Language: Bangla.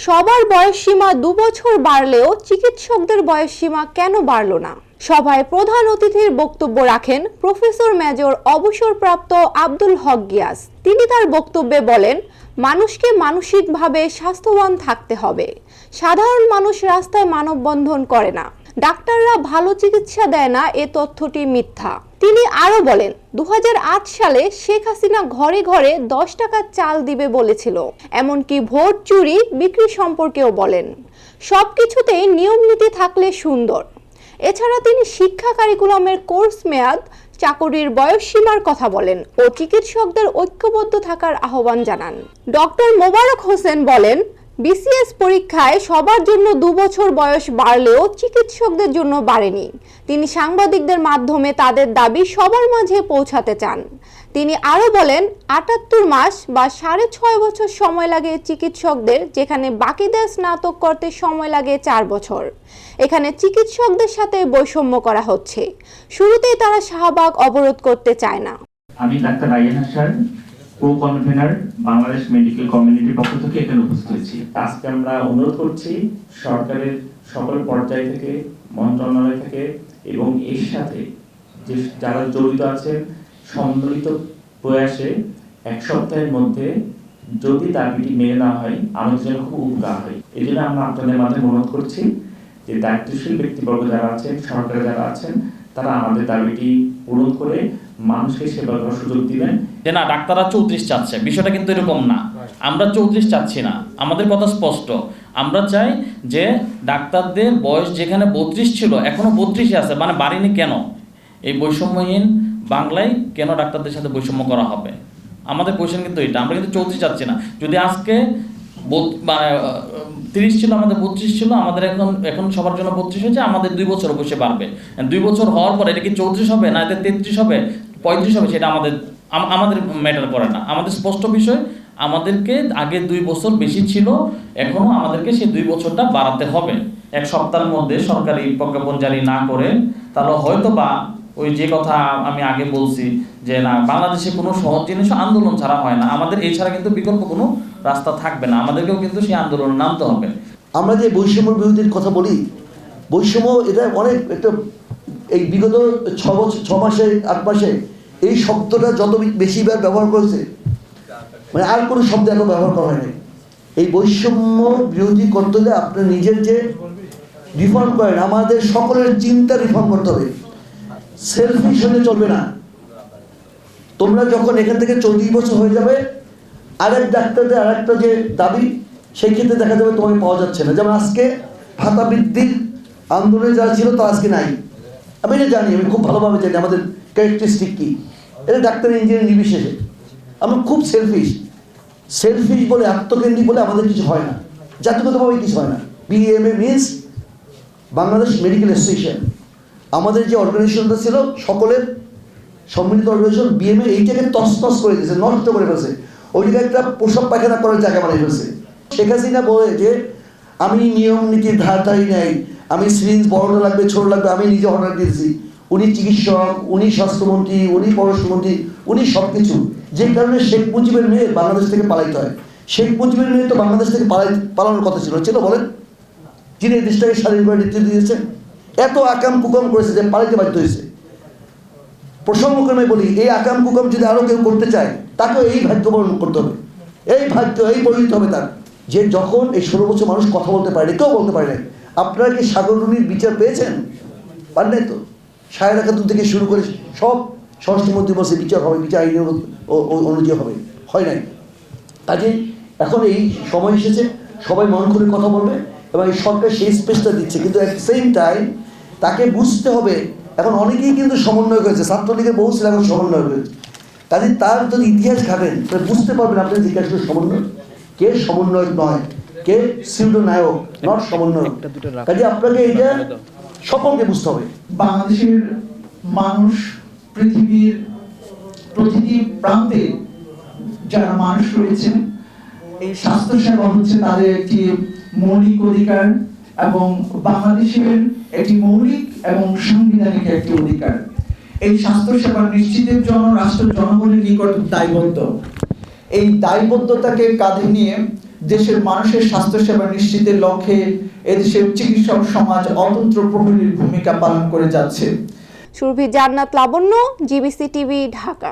সবার বয়সসীমা 2 বছর বাড়লেও চিকিৎসকদের বয়সসীমা কেন বাড়ল না? সভায় প্রধান অতিথির বক্তব্য রাখেন প্রফেসর মেজর অবসরপ্রাপ্ত আব্দুল হক গিয়াস। তিনি তার বক্তব্যে বলেন, মানুষকে মানসিকভাবে স্বাস্থ্যবান থাকতে হবে। সাধারণ মানুষ রাস্তায় মানববন্ধন করে না, ডাক্তাররা ভালো চিকিৎসা দেয় না, এ তথ্যটি মিথ্যা। তিনি আরো বলেন, 2008 সালে শেখ হাসিনা ঘরে ঘরে 10 টাকার চাল দিবে বলেছিল। এমনকি ভোট চুরি বিক্রি সম্পর্কেও বলেন। সবকিছুতেই নিয়ম নীতি থাকলে সুন্দর। এছাড়া তিনি শিক্ষা কারিকুলামের কোর্স মেয়াদ, চাকরির বয়সসীমার কথা বলেন ও চিকিৎসকদের ঐক্যবদ্ধ থাকার আহ্বান জানান। ডক্টর মোবারক হোসেন বলেন, বিসিএস পরীক্ষায় সবার জন্য 2 বছর বয়স বাড়লেও চিকিৎসকদের জন্য বাড়েনি। তিনি সাংবাদিকদের মাধ্যমে তাদের দাবি সবার মাঝে পৌঁছাতে চান। তিনি আরো বলেন, 78 মাস বা 6.5 বছর সময় লাগে চিকিৎসকদের, যেখানে বাকিদের স্নাতক করতে সময় লাগে 4 বছর। এখানে চিকিৎসকদের সাথে বৈষম্য করা হচ্ছে। শুরুতেই তারা শাহবাগ অবরোধ করতে চায় না। আমি ডাক্তার রায়হান হাসান, কো-কনভেনার বাংলাদেশ মেডিকেল কমিউনিটির পক্ষ থেকে এখানে উপস্থিত হয়েছি। আজকে আমরা অনুরোধ করছি সরকারের সকল পর্যায় থেকে, মন্ত্রণালয় থেকে এবং এর সাথে যে যারা জড়িত আছেন সম্মিলিত প্রয়াসে 1 সপ্তাহের মধ্যে যদি দাবিটি মেনে না হয় আমাদের জন্য খুব উপকার হয়। এই জন্য আমরা আপনাদের মাধ্যমে অনুরোধ করছি যে দায়িত্বশীল ব্যক্তিবর্গ যারা আছেন, সরকারে যারা আছেন, তারা আমাদের দাবিটি পূরণ করে মানুষকে সেবা করার সুযোগ দিবেন। যে না ডাক্তাররা 34 চাচ্ছে, বিষয়টা কিন্তু এরকম না। আমরা 34 চাচ্ছি না, আমাদের কথা স্পষ্ট। আমরা চাই যে ডাক্তারদের বয়স যেখানে 32 ছিল এখনো 32 আছে, মানে বাড়েনি কেন? এই বৈষম্যহীন বাংলায় কেন ডাক্তারদের সাথে বৈষম্য করা হবে? আমাদের কোয়েশ্চেন কিন্তু এটা। আমরা কিন্তু 34 চাচ্ছি না। যদি আজকে 30 ছিল, আমাদের 32 ছিল, আমাদের এখন সবার জন্য 32 হয়েছে, আমাদের 2 বছর অবশ্যই বাড়বে। 2 বছর হওয়ার পর এটা কি 34 হবে না এটা 33 হবে 35 হবে, সেটা আমাদের ম্যাটার করে না। আমাদের স্পষ্ট বিষয়, আমাদেরকে আগে 2 বছর বেশি ছিল, এখনো আমাদেরকে সেই 2 বছরটা বাড়াতে হবে। 1 সপ্তাহের মধ্যে সরকারি প্রজ্ঞাপন জারি না করে তাহলে হয়তো বা ওই যে কথা আমি আগে বলছি যে না, বাংলাদেশে কোনো সহজ জিনিস আন্দোলন ছাড়া হয় না। আমাদের এই ছাড়া কিন্তু বিকল্প কোনো রাস্তা থাকবে না। আমাদেরকেও কিন্তু সেই আন্দোলনে নামতে হবে। আমরা যে বৈষম্য বিরোধীর কথা বলি, বৈষম্য এটা অনেক একটা এই বিগত 6 মাসে 8 মাসে এই শব্দটা যত বেশিবার ব্যবহার করেছে, মানে আর কোনো শব্দ এখন ব্যবহার করা হয়নি। এই বৈষম্য বিরোধী করতে হলে আপনার নিজের যে রিফর্ম করেন, আমাদের সকলের চিন্তা রিফর্ম করতে হবে। সেলফিশ হলে চলবে না। তোমরা যখন এখান থেকে 40 বছর হয়ে যাবে, আরেক ডাক্তারদের আরেকটা যে দাবি, সেই ক্ষেত্রে দেখা যাবে তোমাকে পাওয়া যাচ্ছে না। যেমন আজকে ভাতা বৃদ্ধির আন্দোলনে যারা ছিল তা আজকে নাই। আমি এটা জানি, আমি খুব ভালোভাবে জানি আমাদের ক্যারেক্টারিস্টিক কী। এটা ডাক্তার ইঞ্জিনিয়ার নির্বিশেষে আমরা খুব সেলফিশ বলে, আত্মকেন্দ্রিক বলে আমাদের কিছু হয় না, জাতিগতভাবে কিছু হয় না। BMA means Bangladesh medical association, আমাদের যে অর্গানাইজেশনটা ছিল সকলের সম্মিলিত অর্গানাইজেশন, বিএমএ এইটাকে তছনছ করে দিয়েছে, নষ্ট করে ফেলছে। ওই জায়গায় একটা প্রসব পায়খানা করার জায়গা বানিয়ে ফেলছে। শেখ হাসিনা বলে যে আমি নিয়ম নীতির ধারধারি নেই, আমি সিরিঞ্জ বড় লাগবে ছোট লাগবে আমি নিজে অর্ডার দিয়েছি। উনি চিকিৎসক, উনি স্বাস্থ্যমন্ত্রী, উনি পররাষ্ট্রমন্ত্রী, উনি সব কিছু। যে কারণে শেখ মুজিবের মেয়ে বাংলাদেশ থেকে পালাইতে হয়। শেখ মুজিবের মেয়ে তো বাংলাদেশ থেকে পালানোর কথা ছিল, বলেন, যিনি এই দেশটাকে স্বাধীন করে নেতৃত্ব দিয়েছেন। এত আকাম কুকাম করেছে যে পালাইতে বাধ্য হয়েছে। প্রসঙ্গক্রমে বলি, এই আকাম কুকাম যদি আরও কেউ করতে চায়, তাকেও এই ভাগ্য বরণ করতে হবে, এই পরিণত হবে তার। যে যখন এই 16 বছর মানুষ কথা বলতে পারে, কেউ বলতে পারে না। আপনারা কি সাগররুনির বিচার পেয়েছেন? পান নাই তো। সায়রা খাতুন থেকে শুরু করে সব স্বরাষ্ট্রমন্ত্রী বলছে বিচার হবে, বিচার আইনের অনুযায়ী হবে, হয় নাই। কাজে এখন এই সময় এসেছে, সবাই মন খুলে কথা বলবে এবং এই সরকার সেই স্পেসটা দিচ্ছে। কিন্তু অ্যাট দ্য সেম টাইম তাকে বুঝতে হবে, এখন অনেকেই কিন্তু সমন্বয় করেছে, ছাত্রলীগের বহু ছিল এখন সমন্বয় করেছে। কাজে তার যদি ইতিহাস ঘাটেন তাহলে বুঝতে পারবেন আপনি জিজ্ঞাসা করে সমন্বয় কে সমন্বয়ক নয়, কে সিউডো নায়ক, নট সমন্বয়ক। কাজে আপনাকে এইটা সকলকে বুঝতে হবে। বাংলাদেশের মানুষ পৃথিবীর প্রতিটি প্রান্তে যারা মানুষ রয়েছেন, এই স্বাস্থ্যসেবা হচ্ছে তাদের একটি মৌলিক অধিকার এবং বাংলাদেশের একটি মৌলিক এবং সাংবিধানিক একটি অধিকার। এই স্বাস্থ্যসেবা নিশ্চিতের জন্য রাষ্ট্র জনগণের নিকট দায়বদ্ধ। এই দায়বদ্ধতাকে কাঁধে নিয়ে দেশের মানুষের স্বাস্থ্যসেবা নিশ্চিতের লক্ষ্যে এদেশের চিকিৎসক সমাজ অতন্ত্র প্রহরীর ভূমিকা পালন করে যাচ্ছে। সুরভি জান্নাত লাবণ্য, জিবিসি টিভি, ঢাকা।